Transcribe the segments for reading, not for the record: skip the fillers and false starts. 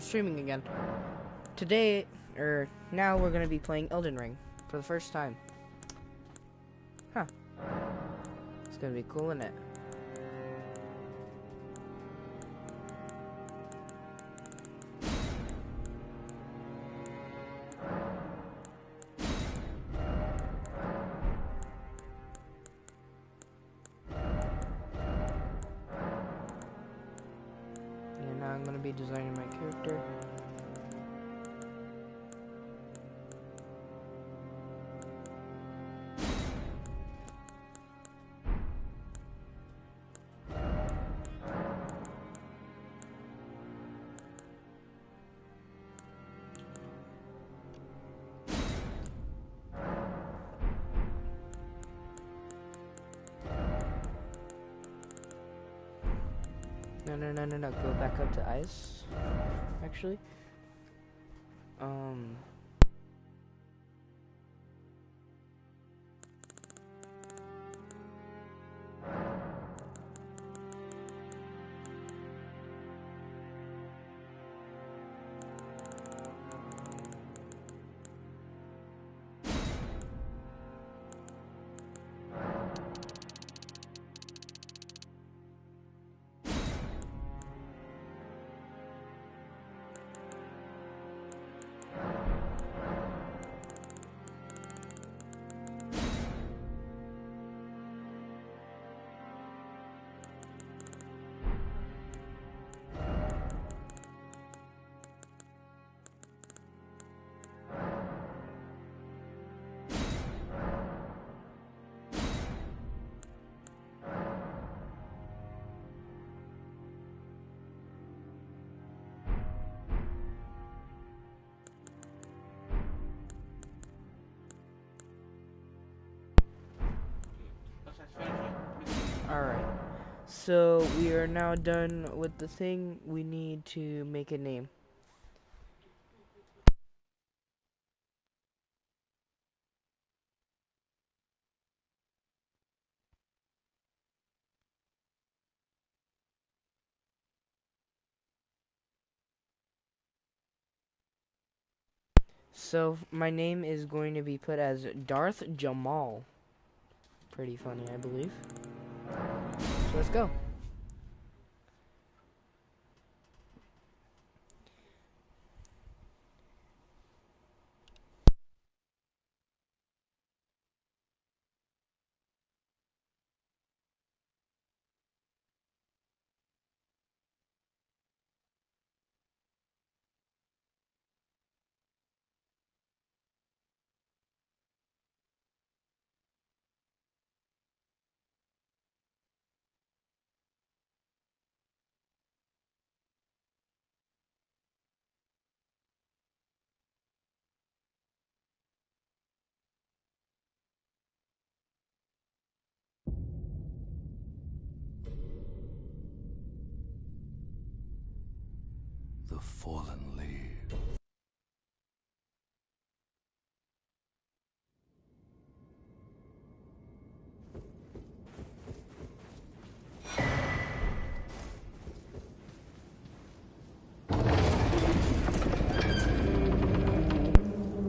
Streaming again. Today, now we're gonna be playing Elden Ring for the first time. Huh. It's gonna be cool, isn't it? And now I'm gonna be designing my character. No. Go back up to ice. Actually. Um. Alright. So we are now done with the thing. We need to make a name. So my name is going to be put as Darth Jamal. Pretty funny, I believe. So let's go. The fallen leaves.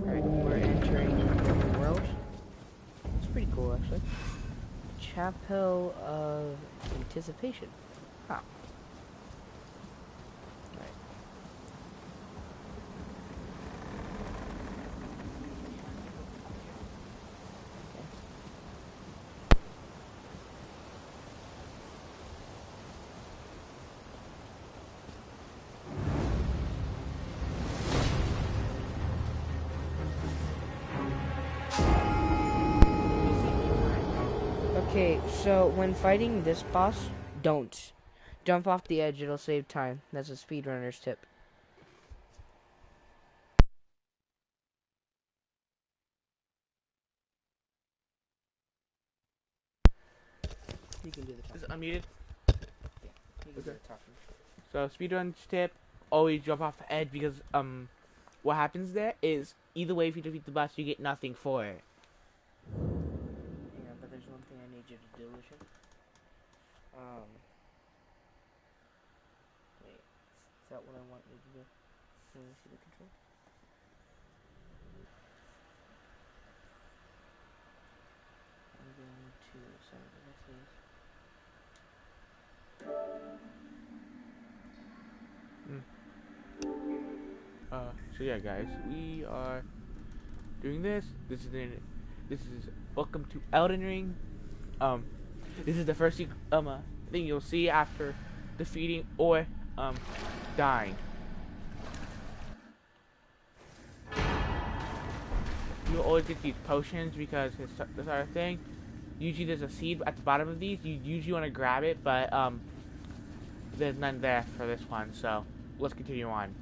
Alright, we're entering the world. It's pretty cool, actually. Chapel of Anticipation. Huh. Right. Okay, so when fighting this boss, don't. Jump off the edge, it'll save time. That's a speedrunner's tip. You can do the Is talking. it unmuted? Yeah, you can do the talking. So speedrun tip: always jump off the edge because what happens there is either way if you defeat the boss you get nothing for it. Hang on, but there's one thing I need you to do, Lucian. Wait, is that what I want you to do? Can you see the control? I'm going to some of the things. So yeah, guys, we are doing this. This is welcome to Elden Ring. This is the first thing you'll see after defeating or dying. You'll always get these potions because it's the sort of thing. Usually there's a seed at the bottom of these. You usually want to grab it, but there's none there for this one. So let's continue on.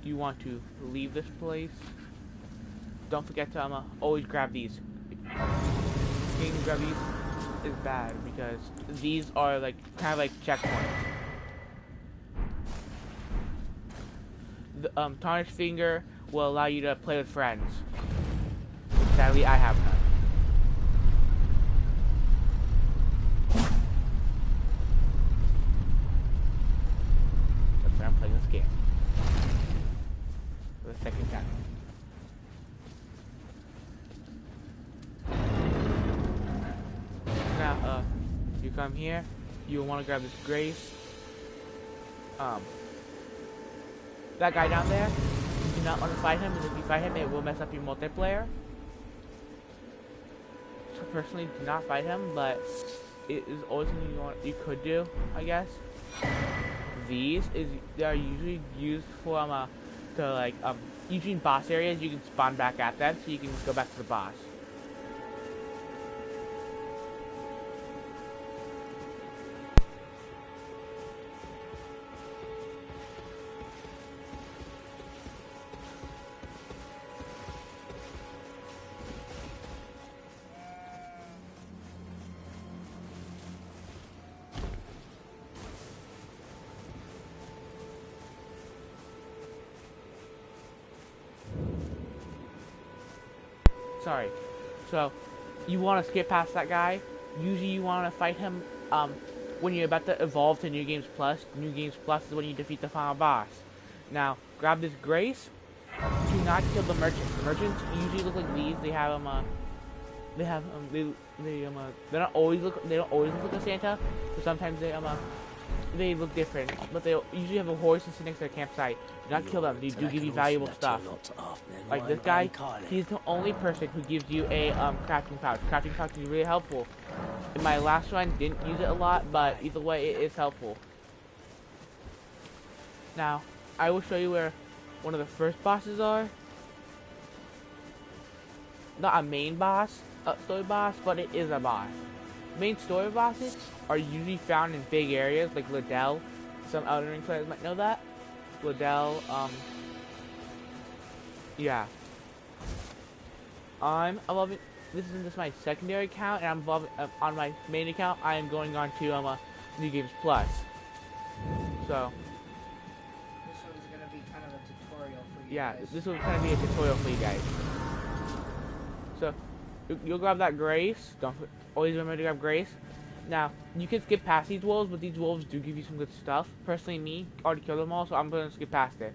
You want to leave this place. Don't forget to always grab these. Getting to grab these is bad because these are like kind of like checkpoints. The Tarnished Finger will allow you to play with friends. Sadly, I have none. That's why I'm playing this game. For the second time. Now, you come here, you want to grab this Grace. That guy down there, you do not want to fight him, because if you fight him, it will mess up your multiplayer. So personally, do not fight him, but it is always something you could do, I guess. They are usually used for usually in boss areas you can spawn back at them, so you can go back to the boss. Sorry. So, you want to skip past that guy. Usually you want to fight him when you're about to evolve to New Games Plus. New Games Plus is when you defeat the final boss. Now, grab this Grace. Do not kill the merchants. Merchants usually look like these. They have they don't always look like a Santa, but sometimes they look different. But they usually have a horse and sit next to their campsite. Do not kill them. They do give you valuable stuff. Like this guy, he's the only person who gives you a crafting pouch. Crafting pouch is really helpful. In my last one, didn't use it a lot, but either way, it is helpful. Now, I will show you where one of the first bosses are. Not a main boss, story boss, but it is a boss. Main story bosses are usually found in big areas like Liddell. Some Elden Ring players might know that. Liddell, yeah. I'm evolving. This is just my secondary account, and I'm evolving on my main account. I am going on to New Games Plus. So. This one's gonna be kind of a tutorial for you. Yeah, guys. this will kind of be a tutorial for you guys. So, you'll grab that Grace. Don't always remember to grab Grace. Now, you can skip past these wolves, but these wolves do give you some good stuff. Personally, me, already killed them all, so I'm going to skip past it.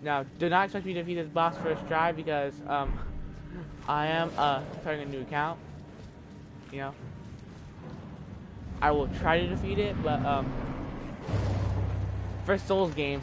Now, do not expect me to defeat this boss first try, because, I am, starting a new account. You know? I will try to defeat it, but, first Souls game.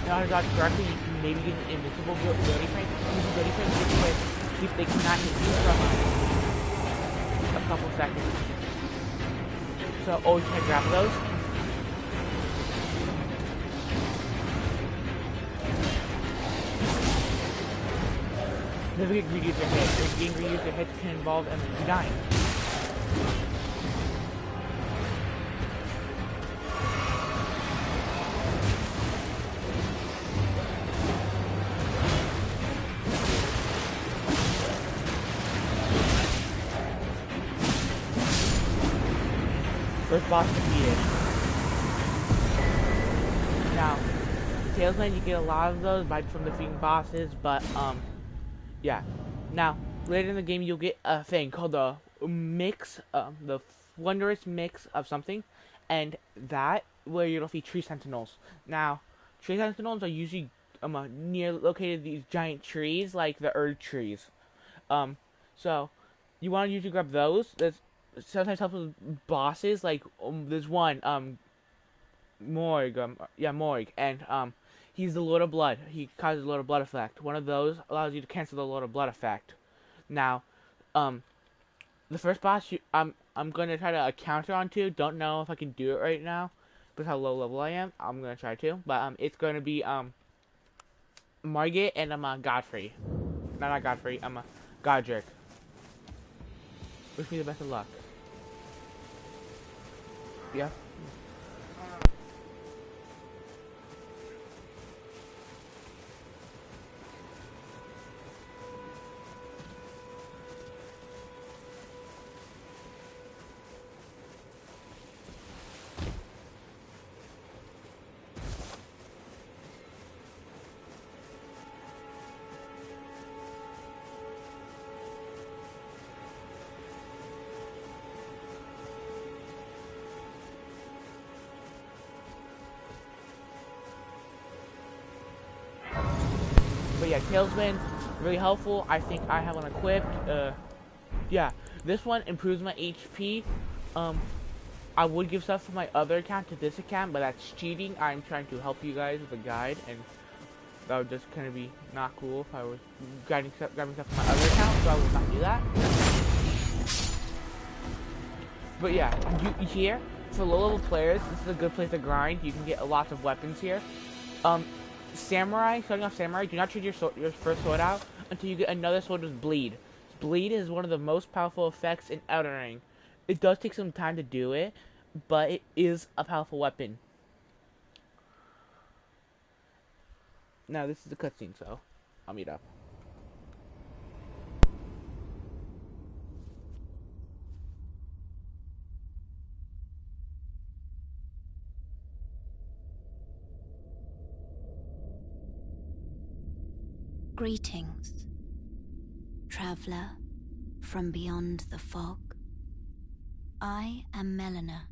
Know how to dodge correctly, you can maybe get an invincible ability frame. Use ability frame to get away. See if they cannot hit you from a couple seconds. So always try to grab those. Never get greedy with your hits. If getting greedy with your hits can involve you dying. First boss defeated. Now, Tailsland, you get a lot of those by from defeating bosses, but yeah. Now, later in the game, you'll get a thing called the mix, the wondrous mix of something, and that where you'll see tree sentinels. Now, tree sentinels are usually near located these giant trees, like the Erd trees. So you want to usually grab those. That's sometimes helps with bosses. Like there's one Morg, Morg, and he's the Lord of Blood. He causes Lord of Blood effect. One of those allows you to cancel the Lord of Blood effect. Now, the first boss I'm gonna try to counter onto. Don't know if I can do it right now, because how low level I am. I'm gonna try to, but it's gonna be Margit and Godfrey. Not Godfrey. Godric. Wish me the best of luck. Yeah. But yeah, Tailswind, really helpful. I think I have one equipped. Yeah, this one improves my HP. I would give stuff from my other account to this account, but that's cheating. I'm trying to help you guys with a guide, and that would just kind of be not cool if I was grabbing stuff from my other account, so I will not do that. But yeah, here, for low-level players, this is a good place to grind. You can get lots of weapons here. Samurai, starting off Samurai, do not trade your first sword out until you get another sword with Bleed. Bleed is one of the most powerful effects in Elden Ring. It does take some time to do it, but it is a powerful weapon. Now, this is a cutscene, so I'll meet up. Greetings, traveler from beyond the fog. I am Melina.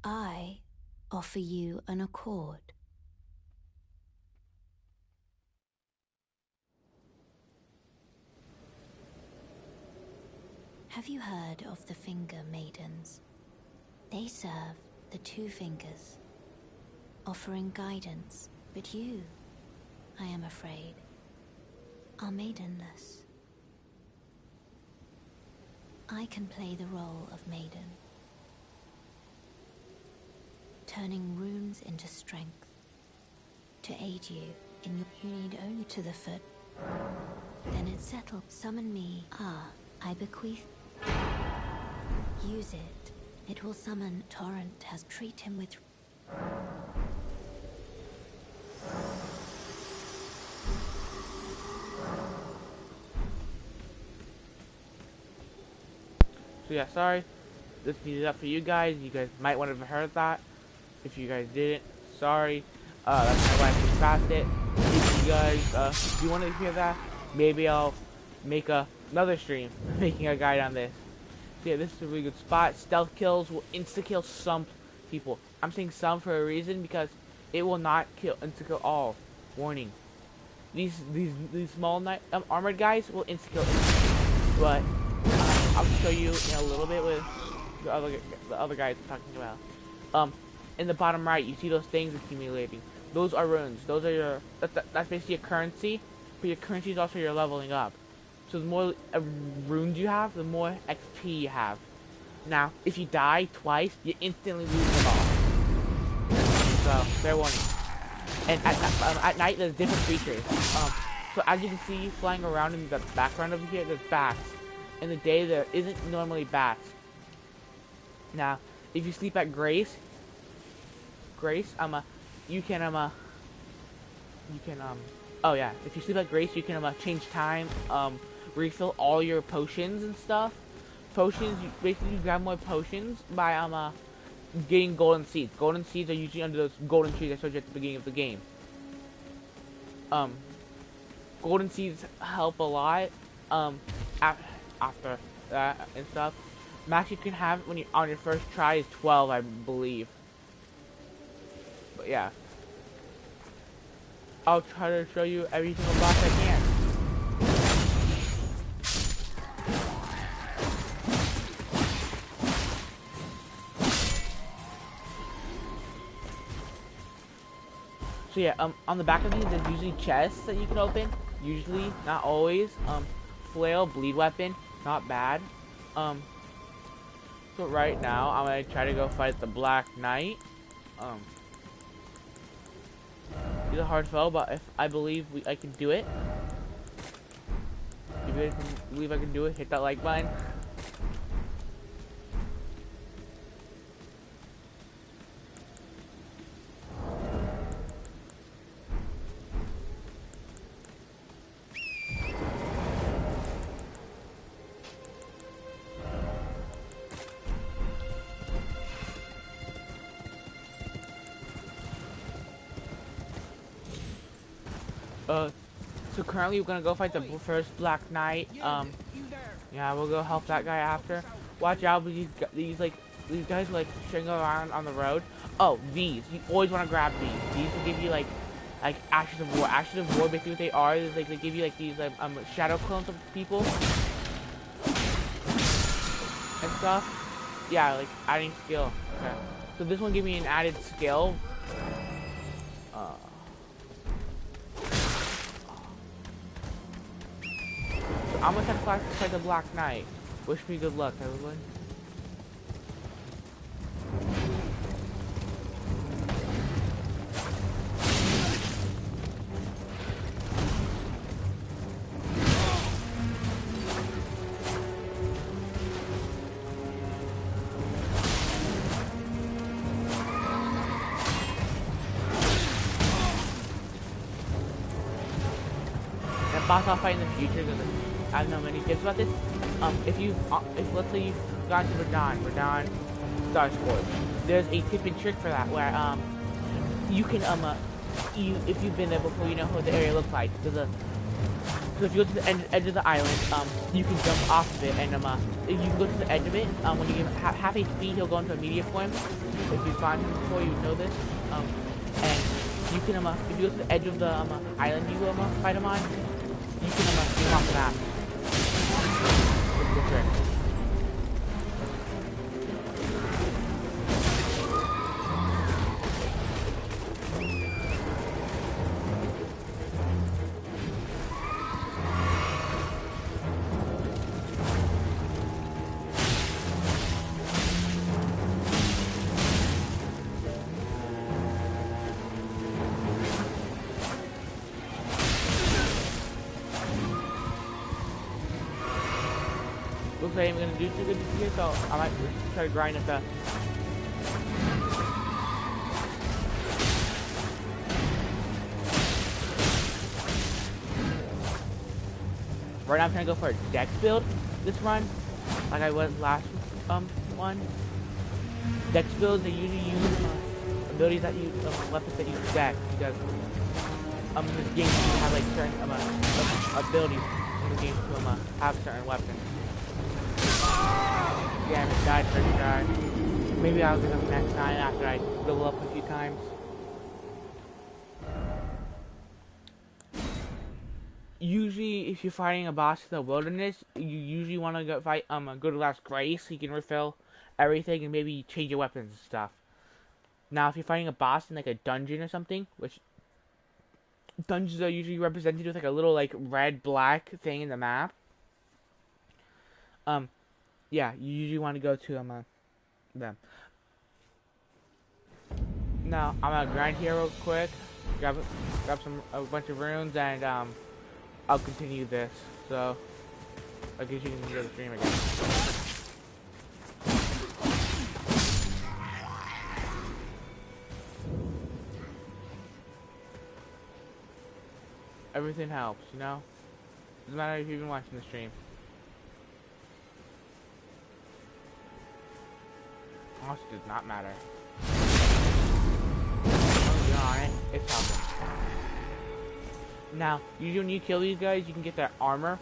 I offer you an accord. Have you heard of the Finger Maidens? They serve the Two Fingers, offering guidance, but you, I am afraid, are maidenless. I can play the role of maiden, turning runes into strength. To aid you in you need only to the foot. Then it's settled. Summon me. I bequeath. Use it. It will summon Torrent. Has treat him with. So yeah, sorry. This needed up for you guys. You guys might want to have heard that. If you guys didn't, sorry. That's my wife just passed it. If you guys do want to hear that, maybe I'll make another stream making a guide on this. So yeah, this is a really good spot. Stealth kills will insta-kill some people. I'm saying some for a reason, because it will not insta-kill all. Warning. These small armored guys will insta-kill, but I'll show you in a little bit with the other guys talking about. In the bottom right, you see those things accumulating. Those are runes. Those are your that's basically a currency, but your currency is also your leveling up. So the more runes you have, the more XP you have. Now, if you die twice, you instantly lose them all. So fair warning. And at night, there's different creatures. So as you can see, flying around in the background over here, there's bats. In the day, there isn't normally bats. Now, if you sleep at Grace, you can oh yeah, if you sleep at Grace, you can change time, refill all your potions and stuff. Potions, you basically grab more potions by getting golden seeds. Golden seeds are usually under those golden trees I showed you at the beginning of the game. Golden seeds help a lot. After that and stuff, max you can have when you on your first try is 12, I believe. But yeah, I'll try to show you every single boss I can. So yeah, on the back of these, there's usually chests that you can open. Usually, not always. Flail, bleed weapon, not bad. So right now, I'm gonna try to go fight the Black Knight. He's a hard foe, but if I believe I can do it. If you guys believe I can do it, hit that like button. So currently we're gonna go fight the first Black Knight. Yeah, we'll go help that guy after. Watch out with these guys like string around on the road. Oh, these. You always want to grab these. These will give you like Ashes of War. Ashes of War, basically what they are is like they give you like these shadow clones of people and stuff. Yeah, like adding skill. Okay. So this one gave me an added skill. I'm gonna try to fight the Black Knight. Wish me good luck, everyone. That boss I'll fight in the future because I don't know many tips about this. If let's say you've gone to Radahn Starscourge, there's a tip and trick for that where you can if you've been there before, you know what the area looks like. So if you go to the edge of the island, you can jump off of it, and if you go to the edge of it, when you give half HP, he'll go into immediate form. If you find him before, you know this. And you can if you go to the edge of the island you fight him on, you can get off the map. Okay. Looks like I'm gonna do too good here, so I might try to grind up the. Right now I'm trying to go for a dex build this run, like I was last one. Dex builds, they usually use abilities that use weapons that use dex, because this game you have like certain abilities in the game to have certain weapons. Damn it, died first try. Maybe I'll get them next time after I level up a few times. usually if you're fighting a boss in the wilderness, you usually want to go fight go to Last Grace so you can refill everything and maybe change your weapons and stuff. Now, if you're fighting a boss in like a dungeon or something, which dungeons are usually represented with like a little like red black thing in the map. Yeah, you usually want to go to them. Now I'm gonna grind here real quick, grab a bunch of runes, and I'll continue this. So I guess you can hear the stream again. Everything helps, you know? Doesn't matter if you've been watching the stream. Honestly, does not matter. Don't get on it, it's helping. Now, usually when you kill these guys, you can get their armor.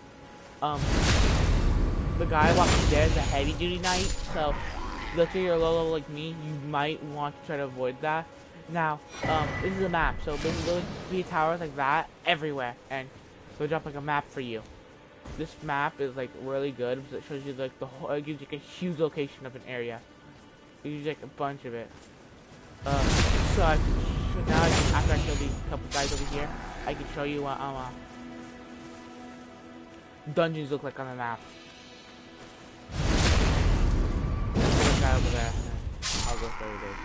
The guy walking dead is a heavy duty knight, so let's say you're low level like me, you might want to try to avoid that. Now, this is a map, so there's going to be towers like that everywhere, and they'll drop like a map for you. This map is like really good because it shows you like the whole, it gives you like a huge location of an area. It gives you like a bunch of it. So now after I kill these couple guys over here, I can show you what dungeons look like on the map. There's a guy over there. I'll go show you this.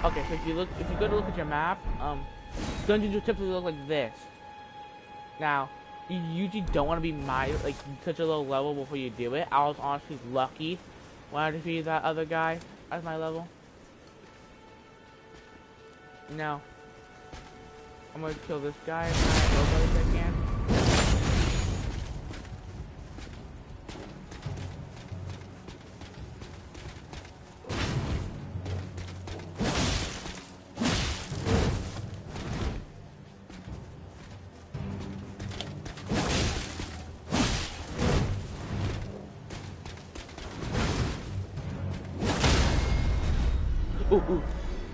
Okay, so if you go to look at your map, dungeons will typically look like this. Now, you usually don't want to be such a low level before you do it. I was honestly lucky when I defeated that other guy at my level. Now, I'm gonna kill this guy if I can. Ooh.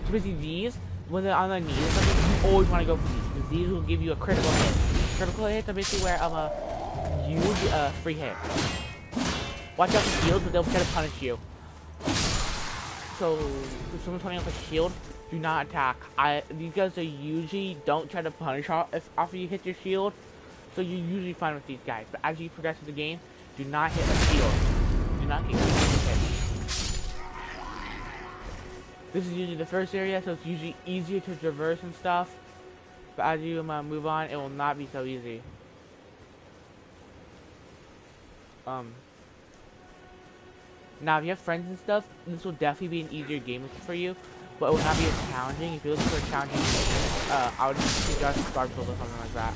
So basically these, when they're on their knees or something, you always want to go for these, because these will give you a critical hit. Critical hits are basically where huge free hit. Watch out for shields, but they'll try to punish you. So if someone's holding up a shield, do not attack. These guys are usually don't try to punish after you hit your shield, so you're usually fine with these guys. But as you progress through the game, do not hit a shield. Do not get hit. This is usually the first area, so it's usually easier to traverse and stuff. But as you move on, it will not be so easy. Now, if you have friends and stuff, this will definitely be an easier game for you, but it will not be as challenging. If you're looking for a challenging game, I would suggest Dark Souls or something like that.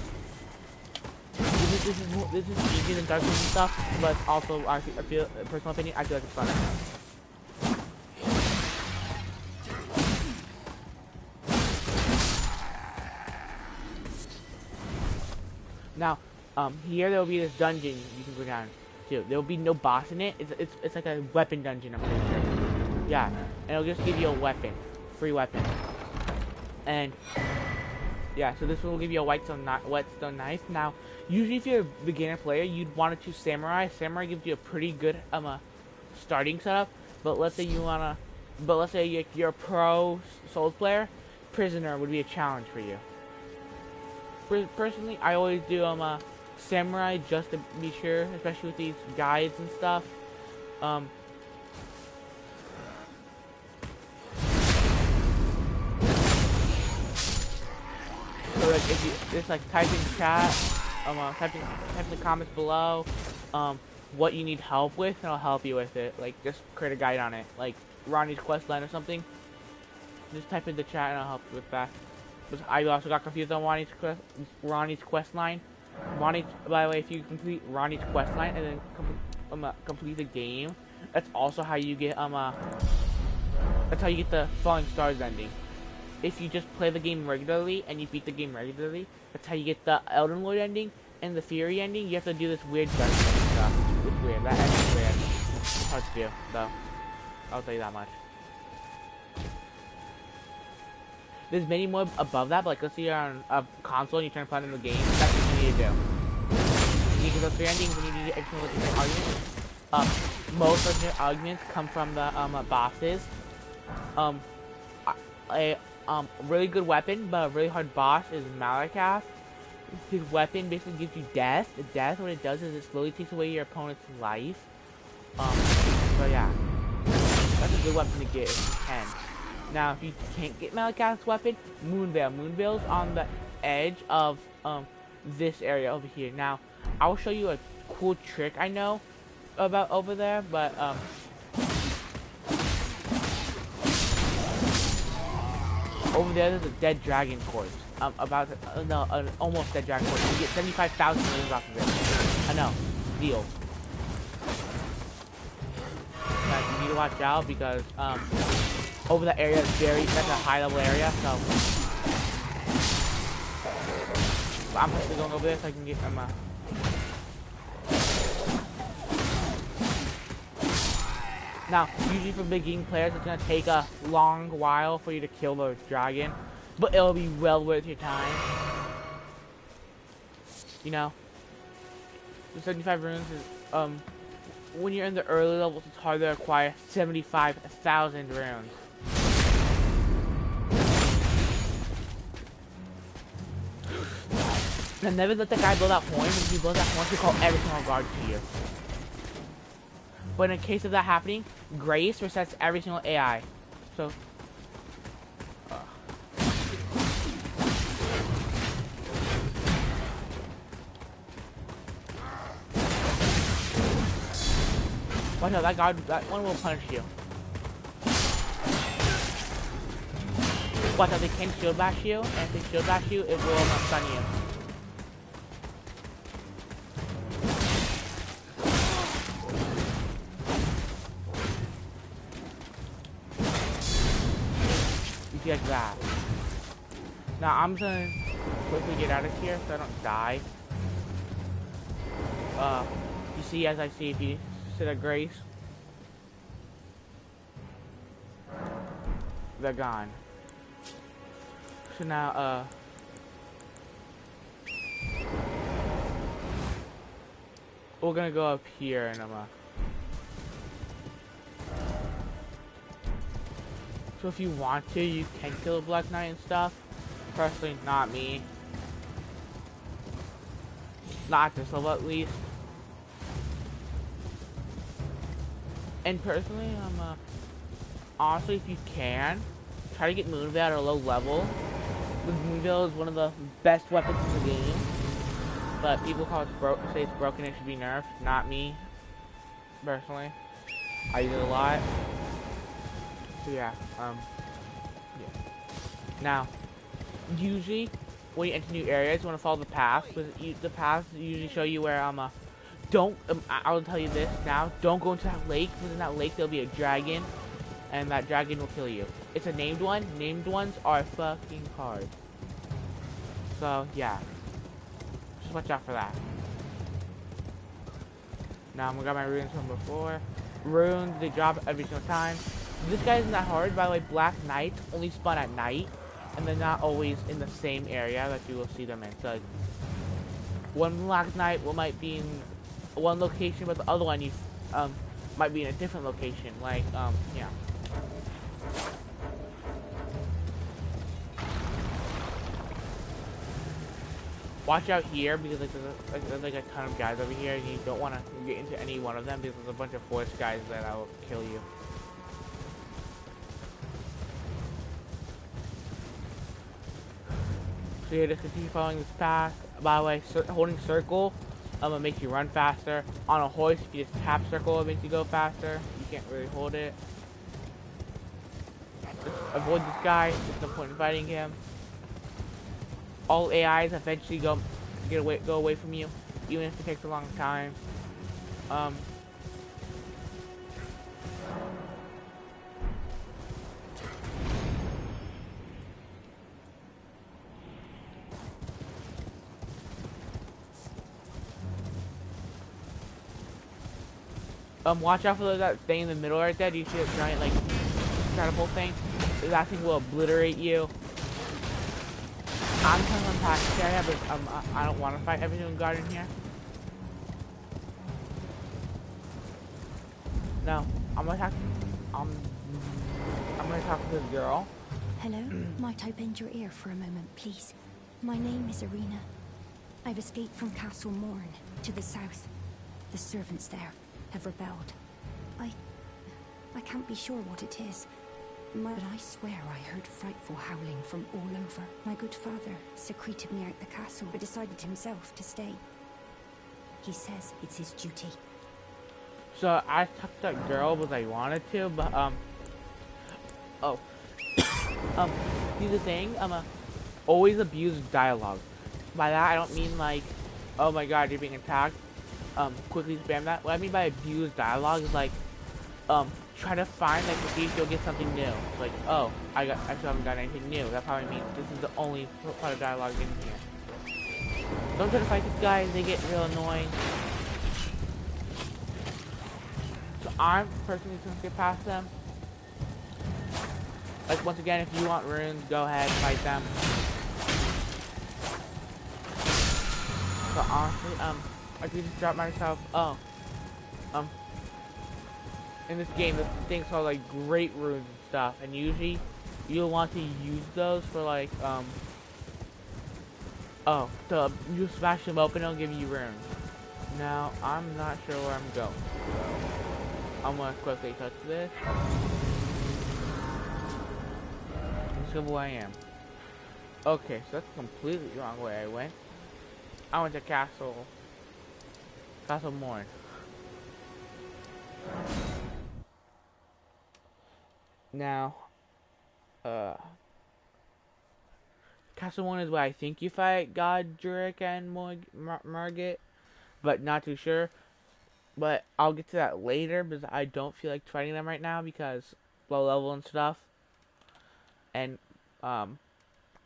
This is easier than Dark Souls and stuff, but also, I feel, personal opinion, I feel like it's fun. Now, here there will be this dungeon you can go down to. There will be no boss in it. It's like a weapon dungeon, I'm pretty sure. Yeah, and it'll just give you a weapon, free weapon. And yeah, so this will give you a whetstone knife. Now, usually if you're a beginner player, you'd want to choose samurai. Samurai gives you a pretty good starting setup. But let's say you're a pro Souls player, prisoner would be a challenge for you. Personally, I always do samurai just to be sure, especially with these guides and stuff. So like if you just like type in chat, type in the comments below, what you need help with, and I'll help you with it. Like just create a guide on it, like Ronnie's quest line or something. Just type in the chat and I'll help you with that. I also got confused on Ronnie's quest line. By the way, if you complete Ronnie's quest line and then complete the game, that's also how you get that's how you get the Falling Stars ending. If you just play the game regularly and you beat the game regularly, that's how you get the Elden Lord ending and the Fury ending. You have to do this weird dungeon stuff. It's weird. That ending's weird. It's hard to do, though. I'll tell you that much. There's many more above that, but like let's say you're on a console and you're trying to play in the game. That's what you need to do. You can go through endings when you need to explain legendary arguments. Most legendary arguments come from the bosses. A really good weapon, but a really hard boss is Malakath. His weapon basically gives you death. The death, what it does is it slowly takes away your opponent's life. So yeah, that's a good weapon to get if you can. Now, if you can't get Malakath's weapon, Moonveil. Moonveil's on the edge of this area over here. Now, I will show you a cool trick I know about over there, but over there there's a dead dragon corpse. An almost dead dragon corpse. You get 75,000 millions off of it. I know, deal. But you need to watch out because over that area is that's a high level area, so I'm actually going over there so I can get some Now, usually for beginning players, it's gonna take a long while for you to kill the dragon, but it'll be well worth your time. You know, the 75 runes is when you're in the early levels, it's hard to acquire 75,000 runes. And never let that guy blow that horn. If you blow that horn, he'll call every single guard to you. But in case of that happening, Grace resets every single AI. So, watch out, that one will punish you. Watch out, they can shield bash you, and if they shield bash you, it will stun you. Like that. Now I'm gonna quickly get out of here so I don't die. You see, as I see, if you sit at Grace, they're gone. So now, we're gonna go up here and so if you want to, you can kill a Black Knight and stuff. Personally, not me. Not at this level, at least. And personally, honestly, if you can, try to get Moonveil at a low level. Moonveil is one of the best weapons in the game. But people say it's broken, it should be nerfed. Not me, personally. I use it a lot. So yeah, yeah. Now, usually, when you enter new areas, you want to follow the path, because the paths usually show you where, I will tell you this now, don't go into that lake, because in that lake there'll be a dragon, and that dragon will kill you. It's a named one. Named ones are fucking hard. So, yeah. Just watch out for that. Now, I'm gonna grab my runes from before. Runes, they drop every single time. This guy isn't that hard. By the way, Black Knights only spawn at night, and they're not always in the same area that you will see them in. So, one Black Knight might be in one location, but the other one might be in a different location. Like, yeah. Watch out here because there's like a ton of guys over here, and you don't want to get into any one of them because there's a bunch of forest guys that will kill you. So yeah, just continue following this path. By the way, holding circle makes you run faster. On a horse, if you just tap circle, it makes you go faster. You can't really hold it. Just avoid this guy. There's no point in fighting him. All AIs eventually go away from you, even if it takes a long time. Watch out for that thing in the middle right there. Do you see that giant, like, catapult thing? That thing will obliterate you. I'm kind of unpacked area, but I don't want to fight every single guard in here. No, I'm gonna talk. Um, I'm gonna talk to this girl. Hello? Might I bend your ear for a moment, please? My name is Irina. I've escaped from Castle Morn, to the south. The servants there have rebelled. I can't be sure what it is. But I swear I heard frightful howling from all over. My good father secreted me out the castle, but decided himself to stay. He says it's his duty. So I talked to that girl because I wanted to, but oh, see the thing, always abuse dialogue. By that I don't mean like, oh my god, you're being attacked. Quickly spam that. What I mean by abuse dialogue is like, try to find, like, to see if you'll get something new. Like, oh, I still haven't got anything new. That probably means this is the only part of dialogue in here. Don't try to fight these guys, they get real annoying. So I'm personally gonna skip past them. Like, once again, if you want runes, go ahead, fight them. So honestly, I could just drop myself, in this game, this thing's called like great runes and stuff, and usually you'll want to use those for like you smash them open, it'll give you runes. Now I'm not sure where I'm going, so I'm gonna quickly touch this. Let's go where I am. Okay, so that's completely the wrong way I went. I went to Castle Morn. Now, Castle Morn is where I think you fight Godric and Margit, but not too sure. But I'll get to that later because I don't feel like fighting them right now because low level and stuff. And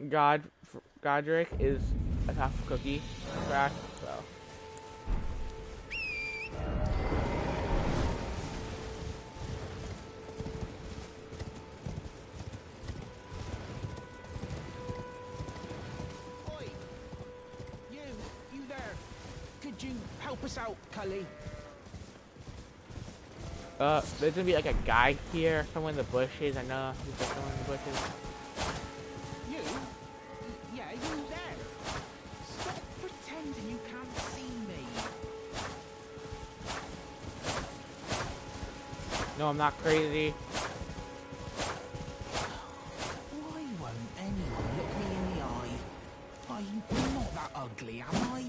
Godric is a tough cookie crack, so. Could you help us out, Cully? There's gonna be like a guy here, somewhere in the bushes. I know he's like somewhere in the bushes. You? Yeah, you there? Stop pretending you can't see me. No, I'm not crazy. Why won't anyone look me in the eye? I'm not that ugly, am I?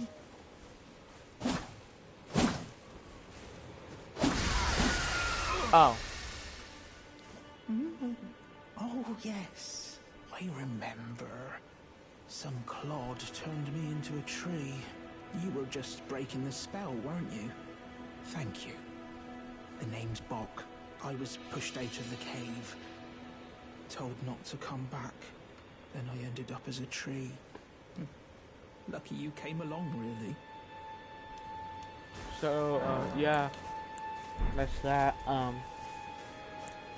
Oh. Oh, yes. I remember. Some clod turned me into a tree. You were just breaking the spell, weren't you? Thank you. The name's Bok. I was pushed out of the cave. Told not to come back. Then I ended up as a tree. Lucky you came along, really. So, yeah. That's that. I'm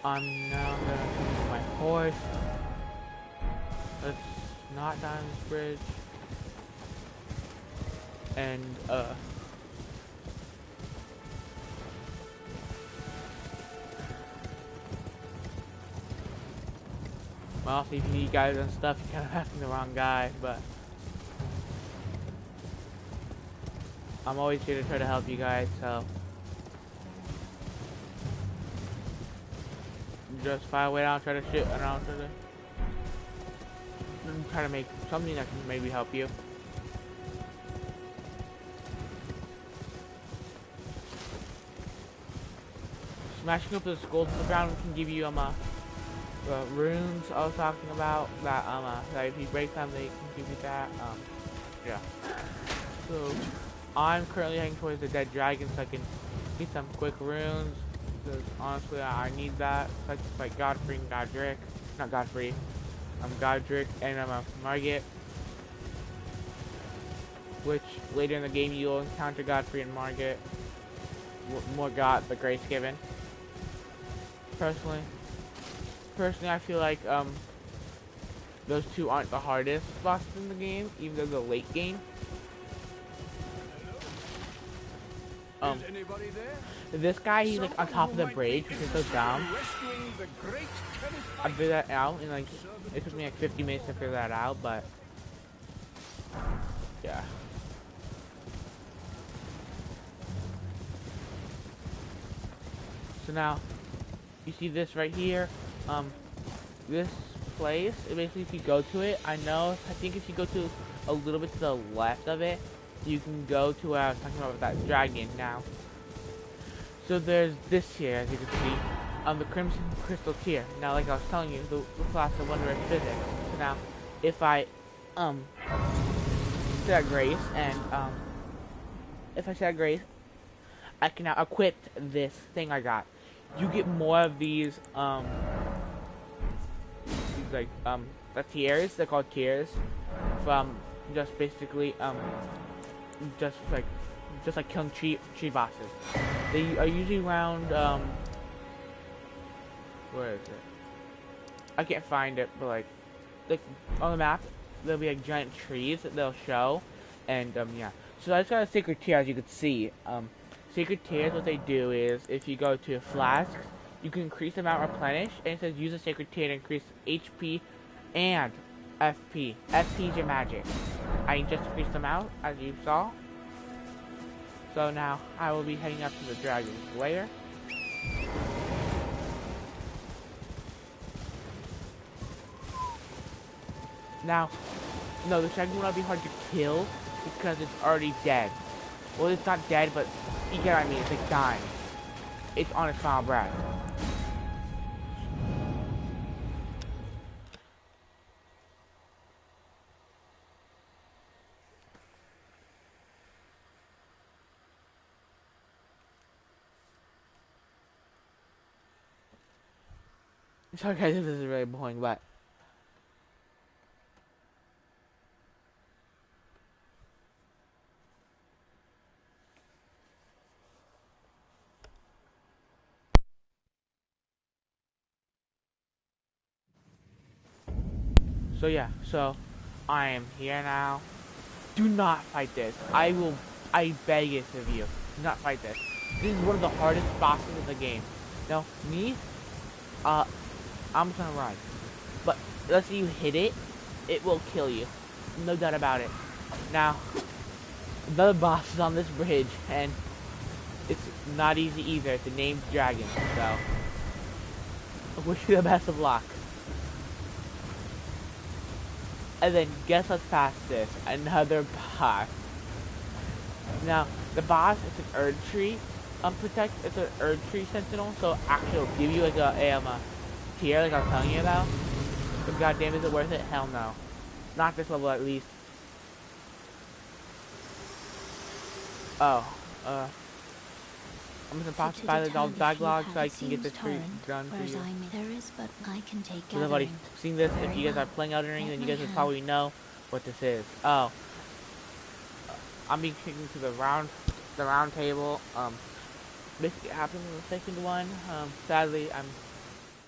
now gonna use my horse. Let's not Diamond's Bridge. And, well, if you need guys and stuff, you're kind of asking the wrong guy, but I'm always here to try to help you guys, so just find a way down, try to shoot around, try to make something that can maybe help you. Smashing up the skulls to the ground can give you the runes I was talking about. That if you break them, they can give you that. Yeah. So I'm currently heading towards the dead dragon, so I can get some quick runes. Because honestly, I need that. So I can fight Godfrey and Godric. Not Godfrey. I'm Godric and I'm a Margit. Which later in the game you'll encounter Godfrey and Margit. Morgott, but grace given. Personally, I feel like those two aren't the hardest bosses in the game, even though the late game. Is anybody there? This guy, he's like on top of the bridge, which is so dumb. Rescuing the great I figured that out, and like it took me like 50 minutes to figure that out, but yeah. So now, you see this right here, this place, basically if you go to it, I think if you go to a little bit to the left of it, you can go to where I was talking about with that dragon now. So there's this here, as you can see, the Crimson Crystal Tear. Now, like I was telling you, the class of wondrous physics. So now, if I, say that grace, and, if I say that grace, I can now equip this thing I got. You get more of these like, the tears, they're called tears, from just basically, just like killing tree bosses. They are usually around, where is it? I can't find it, but like on the map, there'll be like giant trees that they'll show, and yeah. So I just got a sacred tear, as you can see. Sacred tears, what they do is, if you go to flasks, you can increase the amount replenished, and it says use a sacred tear to increase HP and FP. FP is your magic. I just increased them out, as you saw. So now, I will be heading up to the dragon's lair. Now, no, the dragon will not be hard to kill, because it's already dead. Well, it's not dead, but you get what I mean, it's like dying. It's on its final breath. Sorry guys if this is really boring, but so yeah, so I am here now. Do not fight this. I beg it of you. Do not fight this. This is one of the hardest bosses in the game. Now, me, I'm just gonna run. But let's say you hit it, it will kill you. No doubt about it. Now, another boss is on this bridge, and it's not easy either. It's a named dragon, so I wish you the best of luck. And then guess what's past this? Another boss. Now, the boss is an Erd Tree it's an Erd Tree Sentinel, so actually it'll give you like a tier like I was telling you about. But goddamn, is it worth it? Hell no. Not this level at least. Oh, I'm gonna pop by all the backlog so I can get this tree done for you. Because I've already seen this. If you guys are playing Elden Ring, then you guys will probably know what this is. Oh, I'm being taken to the round table. Basically, it happened in the second one. Sadly, I'm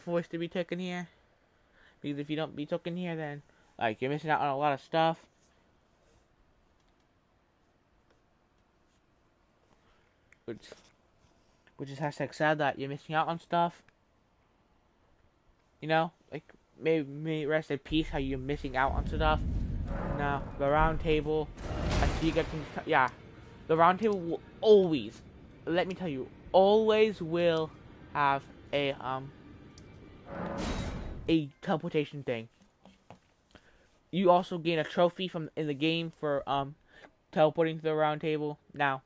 forced to be taken here because if you don't be taken here, then like you're missing out on a lot of stuff. Which is hashtag sad that you're missing out on stuff. You know, like maybe rest in peace how you're missing out on stuff. Now the round table, I see you guys can, yeah, the round table will always, let me tell you, always will have a teleportation thing. You also gain a trophy from in the game for teleporting to the round table. Now,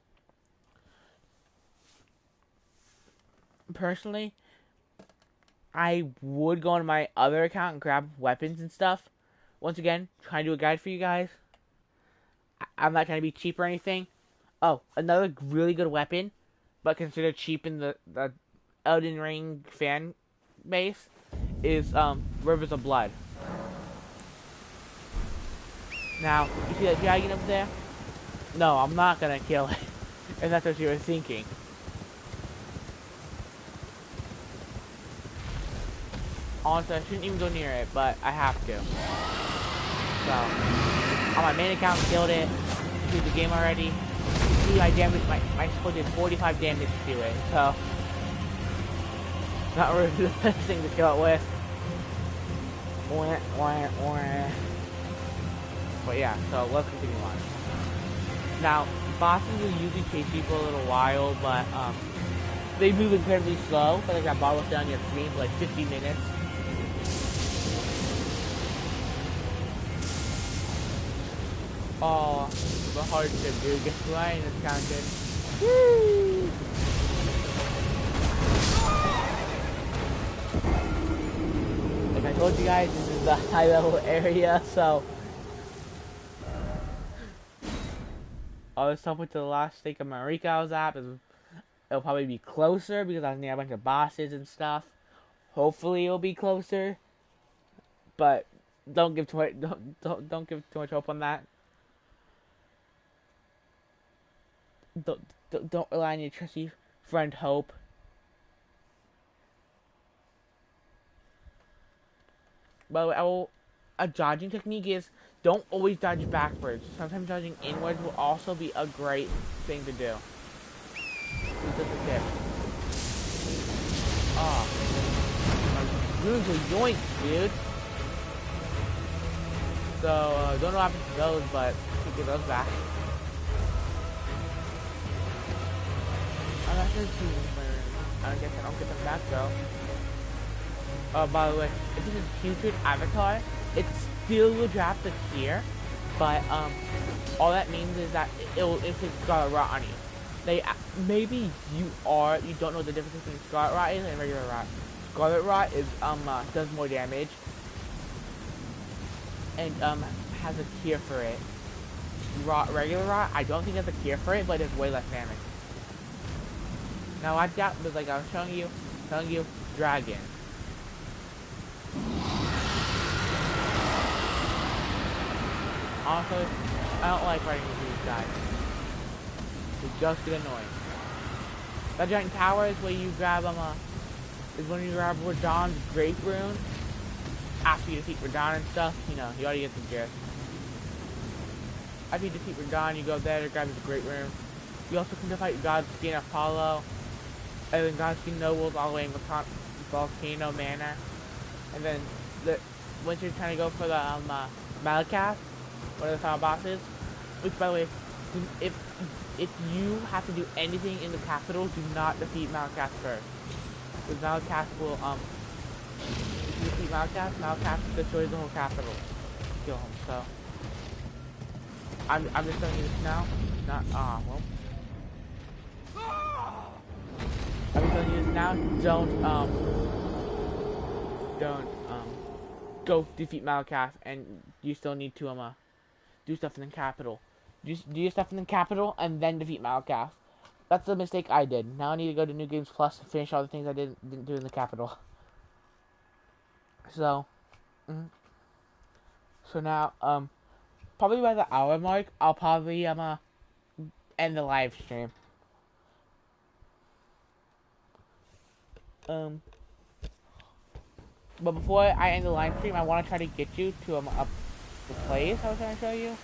personally, I would go on my other account and grab weapons and stuff. Once again, trying to do a guide for you guys. I'm not trying to be cheap or anything. Oh, another really good weapon, but considered cheap in the Elden Ring fan base, is Rivers of Blood. Now, you see that dragon up there? No, I'm not gonna kill it, if that's what you were thinking. Honestly, I shouldn't even go near it, but I have to. So, on my main account, killed it. Through the game already. See, I damaged my skill did 45 damage to it, so not really the best thing to kill it with. But yeah, so let's continue on. Now, bosses will usually chase you for a little while, but they move incredibly slow. But like that bottle down your screen for like 50 minutes. Oh, the hardship, dude. Guess who I ain't counted? Woo! Like I told you guys, this is the high level area, so all this stuff with the last stake of Marika I was at it'll probably be closer because I was near a bunch of bosses and stuff. Hopefully it'll be closer, but don't give too much don't give too much hope on that. Don't rely on your trusty friend Hope. By the way, a dodging technique is don't always dodge backwards. Sometimes dodging inwards will also be a great thing to do. Just as a tip. Oh, my runes are yoinks, dude. So don't know what happened to those, but we can get those back. I guess I don't get them back though. By the way, if this is putrid avatar, it still will drop the tier, but all that means is that it'll inflict Scarlet Rot on you. Maybe you don't know the difference between Scarlet Rot and regular Rot. Scarlet Rot is does more damage and has a tier for it. Regular Rot, I don't think has a tier for it, but it's way less damage. Now watch out, but like I was telling you, dragon. Honestly, I don't like fighting with these guys. They just get annoying. That giant tower is where you grab is when you grab Radahn's Great Rune. After you defeat Radahn and stuff, you know, you already get the gist. After you defeat Radahn, you go there to grab his Great Rune. You also can fight Godskin Apollo, and then Godskin Nobles all the way in Volcano Manor. And then once you're trying to go for the Malakath, one of the final bosses, which by the way, if you have to do anything in the capital, do not defeat Malakath first. Because Malakath will if you defeat Malakath destroys the whole capital. Kill him, so I'm just telling you this now. Not well. I'm just telling you this now. Don't go defeat Malakath, and you still need to do stuff in the capital. Do your stuff in the capital and then defeat Malakath. That's the mistake I did. Now I need to go to New Games Plus and finish all the things I didn't do in the capital. So, so now probably by the hour mark, I'll probably end the live stream. But before I end the live stream, I want to try to get you to the place I was trying to show you.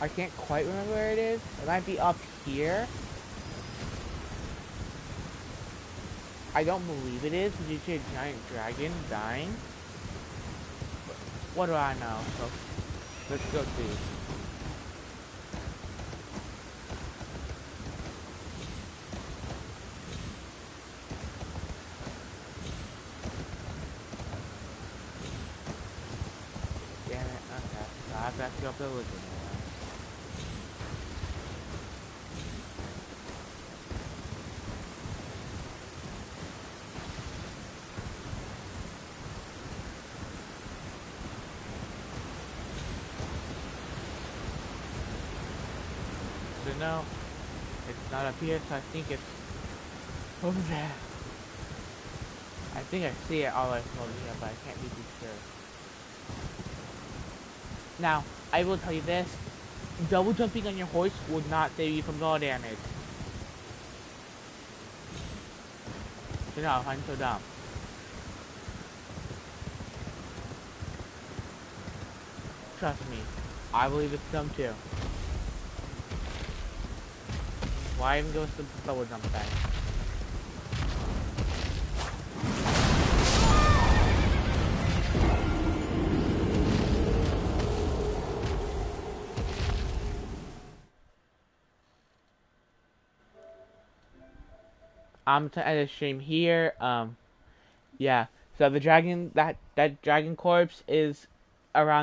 I can't quite remember where it is. It might be up here. I don't believe it is, because you see a giant dragon dying. But what do I know? So let's go see. Damn it, okay. So I have to go up there looking. No, it's not up here, so I think it's over there. I think I see it all the way from over here, but I can't be too sure. Now, I will tell you this, double jumping on your horse will not save you from fall damage. You know, I find it so dumb. Trust me, I believe it's dumb too. Why even go with the double jump thing? I'm to end the stream here. Yeah. So the dragon, that dragon corpse is around